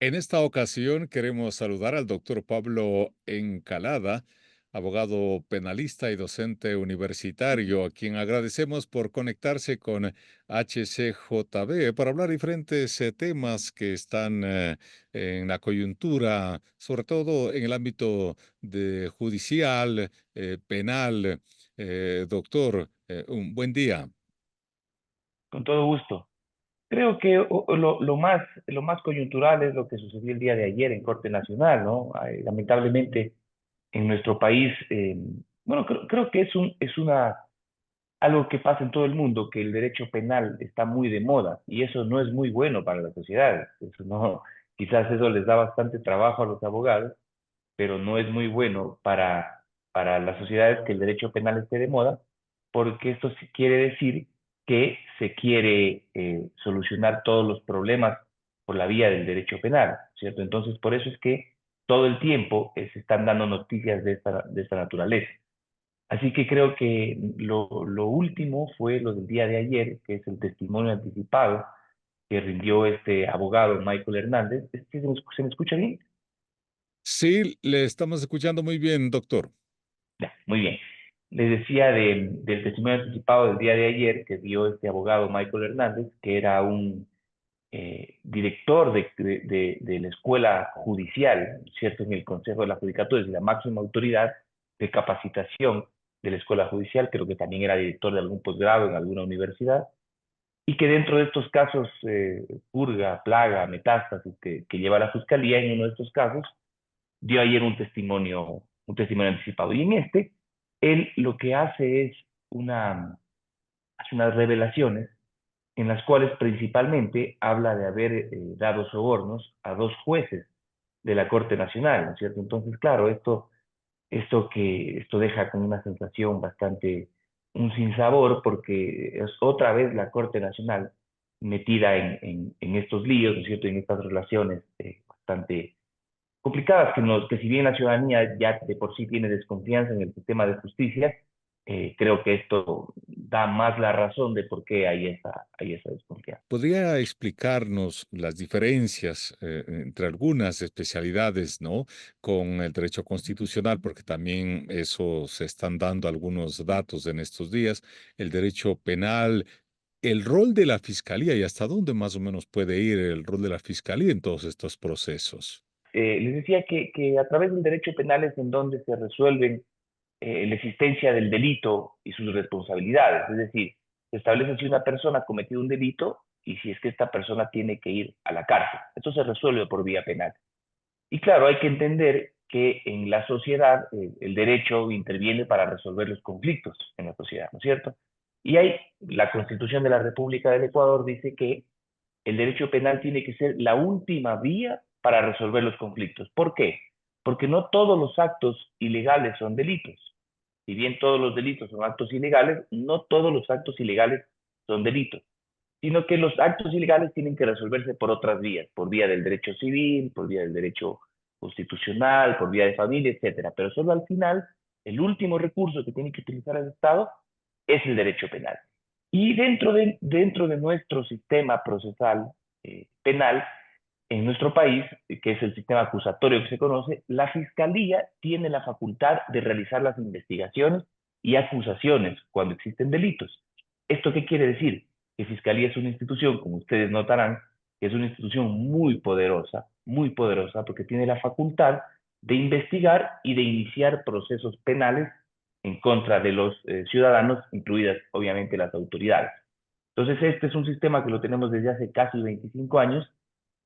En esta ocasión queremos saludar al doctor Pablo Encalada, abogado penalista y docente universitario, a quien agradecemos por conectarse con HCJB para hablar diferentes temas que están en la coyuntura, sobre todo en el ámbito de judicial, penal. Doctor, un buen día. Con todo gusto. Creo que lo más coyuntural es lo que sucedió el día de ayer en Corte Nacional, ¿no? Lamentablemente en nuestro país, bueno, creo que algo que pasa en todo el mundo, que el derecho penal está muy de moda y eso no es muy bueno para la sociedad. Eso no, quizás eso les da bastante trabajo a los abogados, pero no es muy bueno para las sociedades que el derecho penal esté de moda, porque esto sí quiere decir que se quiere solucionar todos los problemas por la vía del derecho penal, ¿cierto? Entonces, por eso es que todo el tiempo se están dando noticias de esta naturaleza. Así que creo que lo último fue lo del día de ayer, que es el testimonio anticipado que rindió este abogado Michael Hernández. ¿Se me escucha bien? Sí, le estamos escuchando muy bien, doctor. Ya, muy bien. Les decía del testimonio anticipado del día de ayer que dio este abogado Michael Hernández, que era un director de la escuela judicial, ¿cierto? En el Consejo de la Judicatura, es la máxima autoridad de capacitación de la escuela judicial, creo que también era director de algún posgrado en alguna universidad, y que dentro de estos casos, purga, plaga, metástasis que lleva la fiscalía, en uno de estos casos, dio ayer un testimonio anticipado. Y en este, él lo que hace es hace unas revelaciones en las cuales principalmente habla de haber dado sobornos a dos jueces de la Corte Nacional, ¿no es cierto? Entonces, claro, esto deja con una sensación bastante, un sinsabor, porque es otra vez la Corte Nacional metida en estos líos, ¿no es cierto? En estas relaciones bastante complicadas, que si bien la ciudadanía ya de por sí tiene desconfianza en el sistema de justicia, creo que esto da más la razón de por qué hay esa desconfianza. ¿Podría explicarnos las diferencias entre algunas especialidades, ¿no? Con el derecho constitucional, porque también eso se están dando algunos datos en estos días, el derecho penal, el rol de la fiscalía y hasta dónde más o menos puede ir el rol de la fiscalía en todos estos procesos? Les decía que a través del derecho penal es en donde se resuelven la existencia del delito y sus responsabilidades. Es decir, se establece si una persona ha cometido un delito y si es que esta persona tiene que ir a la cárcel. Esto se resuelve por vía penal. Y claro, hay que entender que en la sociedad el derecho interviene para resolver los conflictos en la sociedad, ¿no es cierto? Y hay, la Constitución de la República del Ecuador dice que el derecho penal tiene que ser la última vía para resolver los conflictos. ¿Por qué? Porque no todos los actos ilegales son delitos. Si bien todos los delitos son actos ilegales, no todos los actos ilegales son delitos, sino que los actos ilegales tienen que resolverse por otras vías, por vía del derecho civil, por vía del derecho constitucional, por vía de familia, etcétera. Pero solo al final, el último recurso que tiene que utilizar el Estado es el derecho penal. Y dentro de nuestro sistema procesal penal, en nuestro país, que es el sistema acusatorio que se conoce, la Fiscalía tiene la facultad de realizar las investigaciones y acusaciones cuando existen delitos. ¿Esto qué quiere decir? Que Fiscalía es una institución, como ustedes notarán, que es una institución muy poderosa, porque tiene la facultad de investigar y de iniciar procesos penales en contra de los ciudadanos, incluidas obviamente las autoridades. Entonces, este es un sistema que lo tenemos desde hace casi 25 años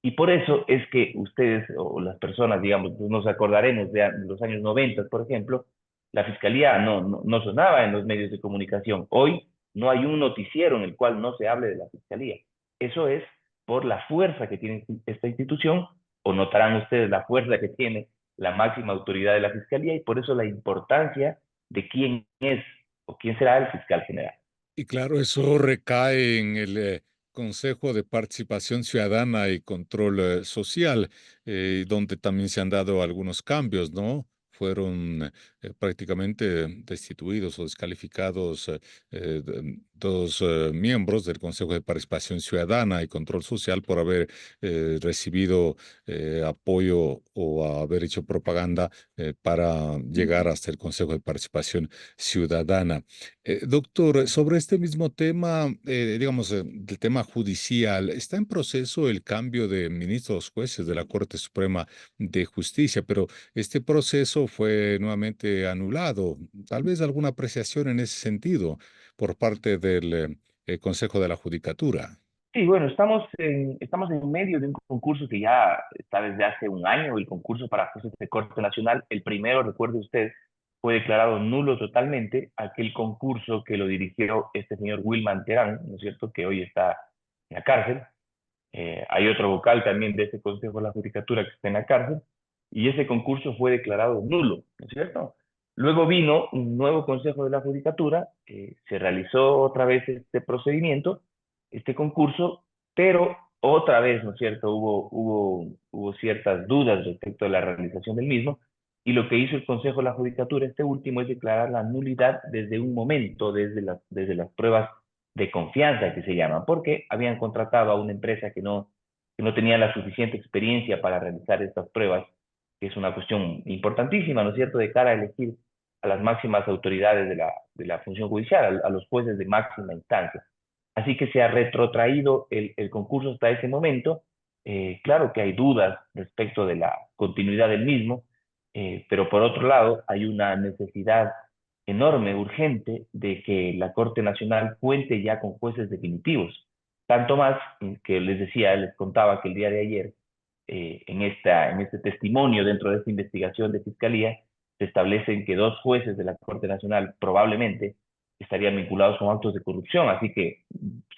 y por eso es que ustedes o las personas, digamos, pues nos acordaremos de los años 90, por ejemplo, la fiscalía no sonaba en los medios de comunicación. Hoy no hay un noticiero en el cual no se hable de la fiscalía. Eso es por la fuerza que tiene esta institución, o notarán ustedes la fuerza que tiene la máxima autoridad de la fiscalía y por eso la importancia de quién es o quién será el fiscal general. Y claro, eso recae en el Consejo de Participación Ciudadana y Control Social, donde también se han dado algunos cambios, ¿no? fueron prácticamente destituidos o descalificados dos miembros del Consejo de Participación Ciudadana y Control Social por haber recibido apoyo o haber hecho propaganda para llegar hasta el Consejo de Participación Ciudadana. Doctor, sobre este mismo tema, digamos, del tema judicial, está en proceso el cambio de ministros jueces de la Corte Suprema de Justicia, pero este proceso fue nuevamente anulado. Tal vez alguna apreciación en ese sentido por parte del Consejo de la Judicatura. Sí, bueno, estamos en medio de un concurso que ya está desde hace un año, el concurso para jueces de Corte Nacional. El primero, recuerde usted, fue declarado nulo totalmente, aquel concurso que lo dirigió este señor Wilman Terán, ¿no es cierto?, que hoy está en la cárcel. Hay otro vocal también de ese Consejo de la Judicatura que está en la cárcel, y ese concurso fue declarado nulo, ¿no es cierto? Luego vino un nuevo Consejo de la Judicatura, se realizó otra vez este procedimiento, este concurso, pero otra vez, ¿no es cierto?, hubo ciertas dudas respecto a la realización del mismo, y lo que hizo el Consejo de la Judicatura, este último, es declarar la nulidad desde un momento, desde las pruebas de confianza que se llaman, porque habían contratado a una empresa que no tenía la suficiente experiencia para realizar estas pruebas, que es una cuestión importantísima, ¿no es cierto?, de cara a elegir a las máximas autoridades de la función judicial, a los jueces de máxima instancia. Así que se ha retrotraído el concurso hasta ese momento. Claro que hay dudas respecto de la continuidad del mismo, pero por otro lado hay una necesidad enorme, urgente, de que la Corte Nacional cuente ya con jueces definitivos. Tanto más que les decía, les contaba que el día de ayer, en este testimonio dentro de esta investigación de Fiscalía, se establecen que dos jueces de la Corte Nacional probablemente estarían vinculados con actos de corrupción, así que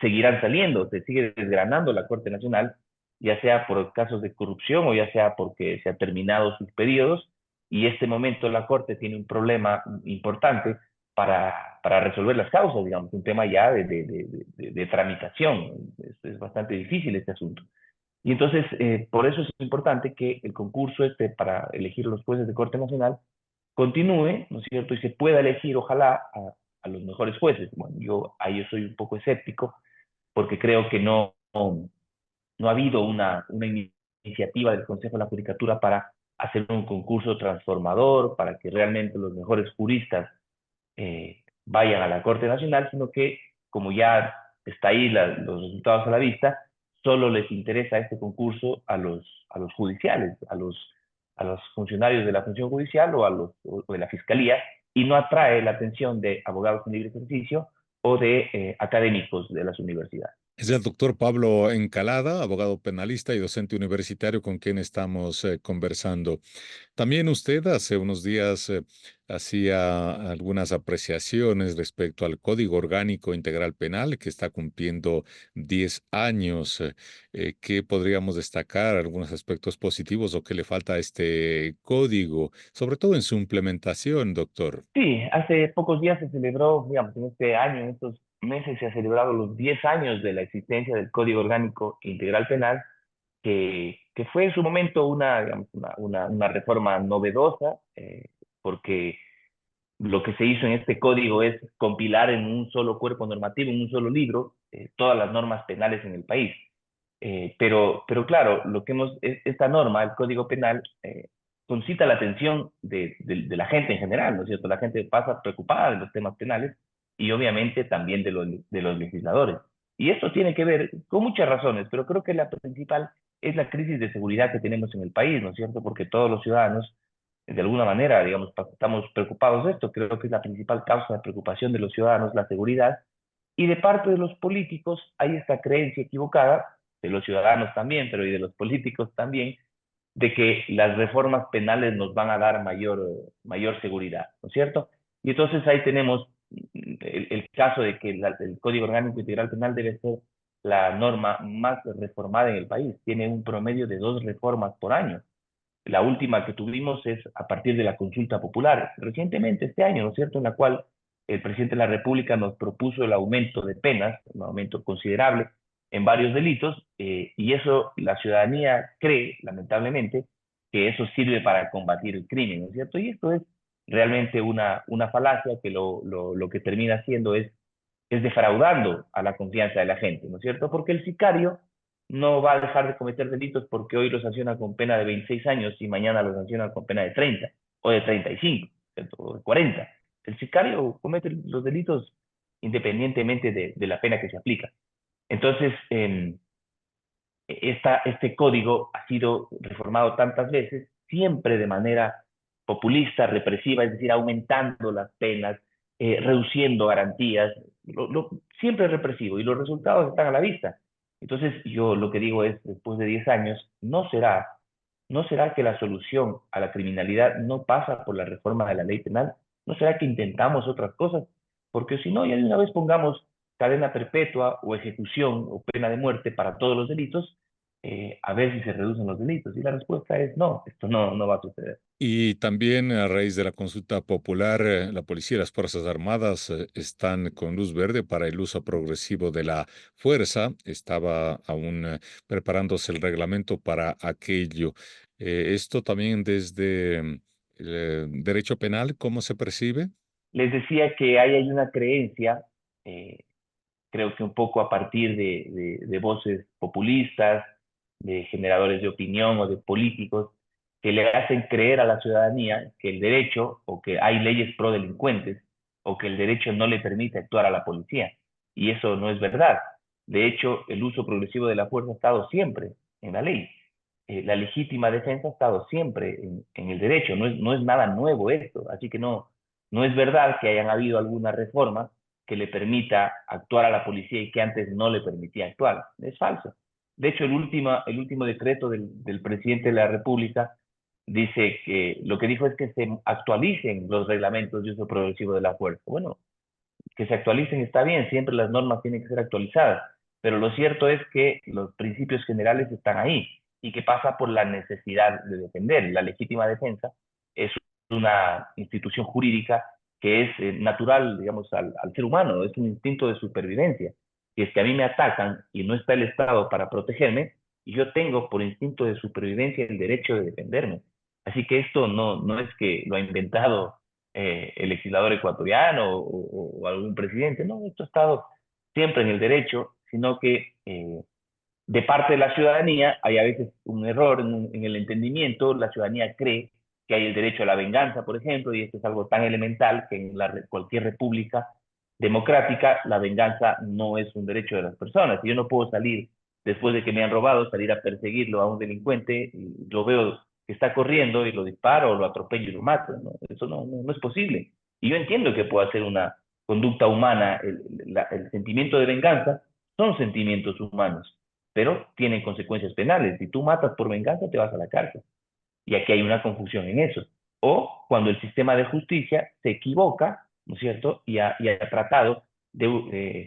seguirán saliendo, se sigue desgranando la Corte Nacional, ya sea por casos de corrupción o ya sea porque se han terminado sus periodos, y este momento la Corte tiene un problema importante para resolver las causas, digamos, un tema ya de tramitación. Es bastante difícil este asunto. Y entonces, por eso es importante que el concurso este para elegir los jueces de Corte Nacional continúe, ¿no es cierto? Y se pueda elegir, ojalá, a los mejores jueces. Bueno, yo soy un poco escéptico porque creo que no ha habido una iniciativa del Consejo de la Judicatura para hacer un concurso transformador, para que realmente los mejores juristas vayan a la Corte Nacional, sino que como ya está ahí los resultados a la vista, solo les interesa este concurso a los judiciales, a los funcionarios de la función judicial o de la fiscalía, y no atrae la atención de abogados en libre ejercicio o de académicos de las universidades. Es el doctor Pablo Encalada, abogado penalista y docente universitario con quien estamos conversando. También usted hace unos días hacía algunas apreciaciones respecto al Código Orgánico Integral Penal que está cumpliendo 10 años. ¿Qué podríamos destacar? ¿Algunos aspectos positivos o qué le falta a este código? Sobre todo en su implementación, doctor. Sí, hace pocos días se celebró, digamos, en este año, en estos meses se ha celebrado los 10 años de la existencia del Código Orgánico Integral Penal, que fue en su momento digamos, una reforma novedosa, porque lo que se hizo en este código es compilar en un solo cuerpo normativo, en un solo libro, todas las normas penales en el país. Pero claro, esta norma, el Código Penal, concita la atención de la gente en general, ¿no es cierto? La gente pasa preocupada de los temas penales y obviamente también de los legisladores. Y esto tiene que ver con muchas razones, pero creo que la principal es la crisis de seguridad que tenemos en el país, ¿no es cierto? Porque todos los ciudadanos, de alguna manera, digamos, estamos preocupados de esto. Creo que es la principal causa de preocupación de los ciudadanos, la seguridad. Y de parte de los políticos hay esta creencia equivocada, de los ciudadanos también, pero y de los políticos también, de que las reformas penales nos van a dar mayor seguridad, ¿no es cierto? Y entonces ahí tenemos el caso de que el Código Orgánico Integral Penal debe ser la norma más reformada en el país. Tiene un promedio de 2 reformas por año. La última que tuvimos es a partir de la consulta popular, recientemente este año, ¿no es cierto?, en la cual el presidente de la República nos propuso el aumento de penas, un aumento considerable en varios delitos, y eso la ciudadanía cree, lamentablemente, que eso sirve para combatir el crimen, ¿no es cierto? Y esto es realmente una falacia que lo que termina haciendo es defraudando a la confianza de la gente, ¿no es cierto? Porque el sicario no va a dejar de cometer delitos porque hoy lo sanciona con pena de 26 años y mañana lo sanciona con pena de 30 o de 35, ¿cierto? O de 40. El sicario comete los delitos independientemente de la pena que se aplica. Entonces, este código ha sido reformado tantas veces, siempre de manera populista, represiva, es decir, aumentando las penas, reduciendo garantías, siempre represivo, y los resultados están a la vista. Entonces, yo lo que digo es, después de 10 años, ¿no será que la solución a la criminalidad no pasa por la reforma de la ley penal? ¿No será que intentamos otras cosas? Porque si no, ya de una vez pongamos cadena perpetua o ejecución o pena de muerte para todos los delitos, a ver si se reducen los delitos. Y la respuesta es no, esto no va a suceder. Y también a raíz de la consulta popular, la policía y las Fuerzas Armadas están con luz verde para el uso progresivo de la fuerza. Estaba aún preparándose el reglamento para aquello. Esto también desde el derecho penal, ¿cómo se percibe? Les decía que hay una creencia, eh, creo que un poco a partir de voces populistas, de generadores de opinión o de políticos, que le hacen creer a la ciudadanía que el derecho o que hay leyes pro delincuentes o que el derecho no le permite actuar a la policía. Y eso no es verdad. De hecho, el uso progresivo de la fuerza ha estado siempre en la ley. La legítima defensa ha estado siempre en el derecho. No es nada nuevo esto. Así que no es verdad que hayan habido alguna reforma que le permita actuar a la policía y que antes no le permitía actuar. Es falso. De hecho, el último decreto del presidente de la República dice que lo que dijo es que se actualicen los reglamentos de uso progresivo de la fuerza. Bueno, que se actualicen está bien, siempre las normas tienen que ser actualizadas, pero lo cierto es que los principios generales están ahí y que pasa por la necesidad de defender. La legítima defensa es una institución jurídica que es natural, digamos, al ser humano, es un instinto de supervivencia. Si es que a mí me atacan y no está el Estado para protegerme, yo tengo por instinto de supervivencia el derecho de defenderme. Así que esto no es que lo ha inventado el legislador ecuatoriano o algún presidente. No, esto ha estado siempre en el derecho, sino que de parte de la ciudadanía hay a veces un error en el entendimiento. La ciudadanía cree que hay el derecho a la venganza, por ejemplo, y esto es algo tan elemental que en cualquier república democrática la venganza no es un derecho de las personas. Yo no puedo salir después de que me han robado, salir a perseguirlo a un delincuente, y lo veo que está corriendo y lo disparo o lo atropello y lo mato. ¿No? Eso no es posible. Y yo entiendo que pueda ser una conducta humana, el sentimiento de venganza son sentimientos humanos, pero tienen consecuencias penales. Si tú matas por venganza, te vas a la cárcel. Y aquí hay una confusión en eso. O cuando el sistema de justicia se equivoca, ¿no es cierto? Y ha tratado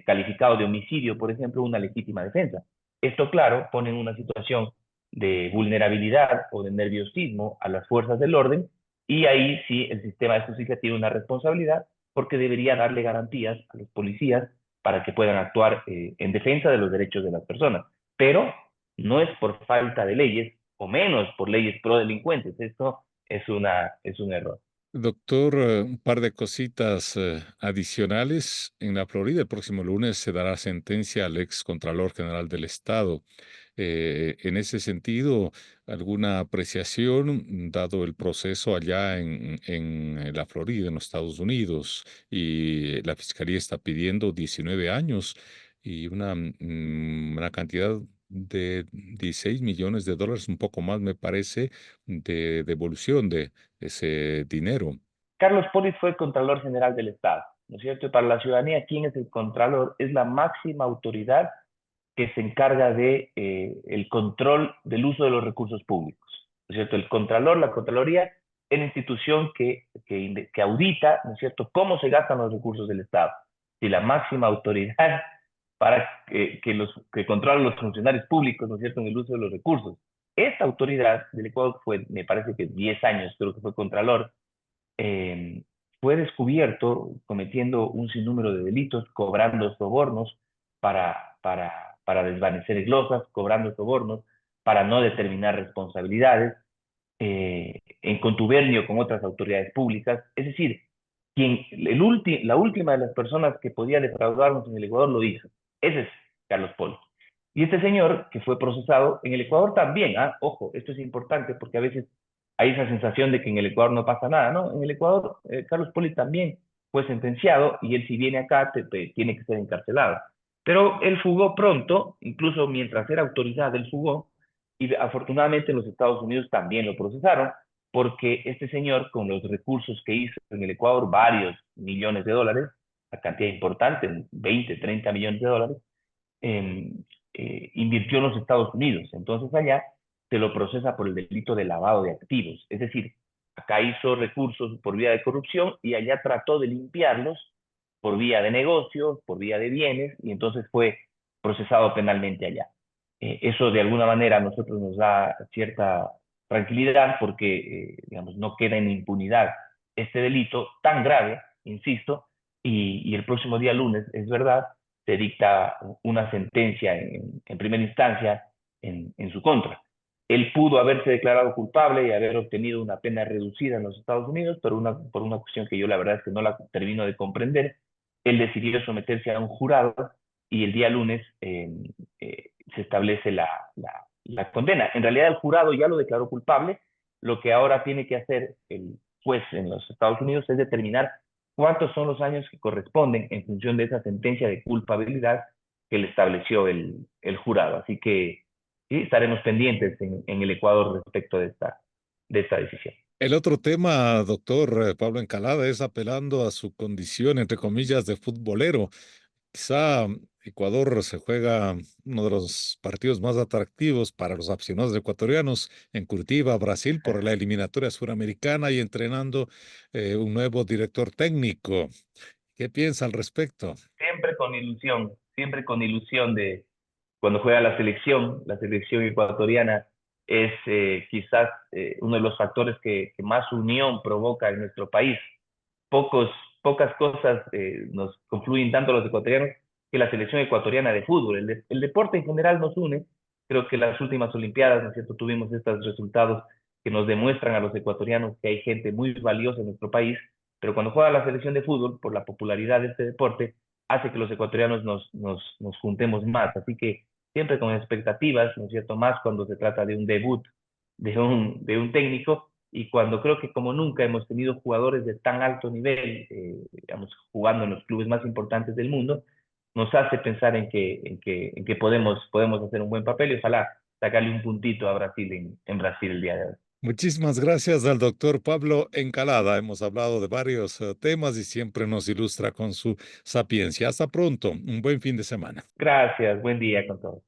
calificado de homicidio, por ejemplo, una legítima defensa. Esto, claro, pone en una situación de vulnerabilidad o de nerviosismo a las fuerzas del orden, y ahí sí el sistema de justicia tiene una responsabilidad porque debería darle garantías a los policías para que puedan actuar en defensa de los derechos de las personas. Pero no es por falta de leyes, o menos por leyes pro delincuentes. Esto es un error. Doctor, un par de cositas adicionales. En la Florida, el próximo lunes se dará sentencia al ex Contralor General del Estado. En ese sentido, ¿alguna apreciación dado el proceso allá en la Florida, en los Estados Unidos? Y la Fiscalía está pidiendo 19 años y una cantidad de 16 millones de dólares, un poco más, me parece, de devolución de ese dinero. Carlos Polis fue el Contralor General del Estado, ¿no es cierto? Y para la ciudadanía, ¿quién es el Contralor? Es la máxima autoridad que se encarga de el control del uso de los recursos públicos, ¿no es cierto? El Contralor, la Contraloría, es la institución que audita, ¿no es cierto?, cómo se gastan los recursos del Estado. Y la máxima autoridad para que controla a los funcionarios públicos, ¿no es cierto?, en el uso de los recursos. Esta autoridad del Ecuador fue, me parece que 10 años, creo que fue Contralor, eh, fue descubierto cometiendo un sinnúmero de delitos, cobrando sobornos para desvanecer glosas, cobrando sobornos para no determinar responsabilidades. en contubernio con otras autoridades públicas. Es decir, la última de las personas que podía defraudarnos en el Ecuador lo hizo. Ese es Carlos Poli. Y este señor que fue procesado en el Ecuador también, ojo, esto es importante porque a veces hay esa sensación de que en el Ecuador no pasa nada, ¿no? En el Ecuador, Carlos Poli también fue sentenciado y él si viene acá tiene que ser encarcelado. Pero él fugó pronto, incluso mientras era autoridad, él fugó, y afortunadamente en los Estados Unidos también lo procesaron, porque este señor, con los recursos que hizo en el Ecuador, varios millones de dólares, la cantidad importante, 20, 30 millones de dólares, eh, invirtió en los Estados Unidos. Entonces allá se lo procesa por el delito de lavado de activos. Es decir, acá hizo recursos por vía de corrupción y allá trató de limpiarlos por vía de negocios, por vía de bienes, y entonces fue procesado penalmente allá. Eso de alguna manera a nosotros nos da cierta tranquilidad porque, digamos, no queda en impunidad este delito tan grave, insisto, y el próximo día lunes, es verdad, se dicta una sentencia en primera instancia en su contra. Él pudo haberse declarado culpable y haber obtenido una pena reducida en los Estados Unidos, pero por una cuestión que yo la verdad es que no la termino de comprender. Él decidió someterse a un jurado y el día lunes se establece la condena. En realidad el jurado ya lo declaró culpable. Lo que ahora tiene que hacer el juez en los Estados Unidos es determinar cuántos son los años que corresponden en función de esa sentencia de culpabilidad que le estableció el jurado. Así que sí, estaremos pendientes en el Ecuador respecto de esta decisión. El otro tema, doctor Pablo Encalada, es apelando a su condición, entre comillas, de futbolero. Quizá Ecuador se juega uno de los partidos más atractivos para los aficionados ecuatorianos en Curitiba, Brasil, por la eliminatoria suramericana y entrenando un nuevo director técnico. ¿Qué piensa al respecto? Siempre con ilusión de cuando juega la selección ecuatoriana es quizás uno de los factores que más unión provoca en nuestro país. Pocos, Pocas cosas nos confluyen tanto a los ecuatorianos que la selección ecuatoriana de fútbol. El deporte en general nos une. Creo que las últimas Olimpiadas, ¿no es cierto?, tuvimos estos resultados que nos demuestran a los ecuatorianos que hay gente muy valiosa en nuestro país, pero cuando juega la selección de fútbol, por la popularidad de este deporte, hace que los ecuatorianos nos juntemos más. Así que siempre con expectativas, ¿no es cierto?, más cuando se trata de un debut de un técnico y cuando creo que como nunca hemos tenido jugadores de tan alto nivel, digamos, jugando en los clubes más importantes del mundo, nos hace pensar en que podemos hacer un buen papel y ojalá sacarle un puntito a Brasil en Brasil el día de hoy. Muchísimas gracias al doctor Pablo Encalada. Hemos hablado de varios temas y siempre nos ilustra con su sapiencia. Hasta pronto. Un buen fin de semana. Gracias, buen día con todos.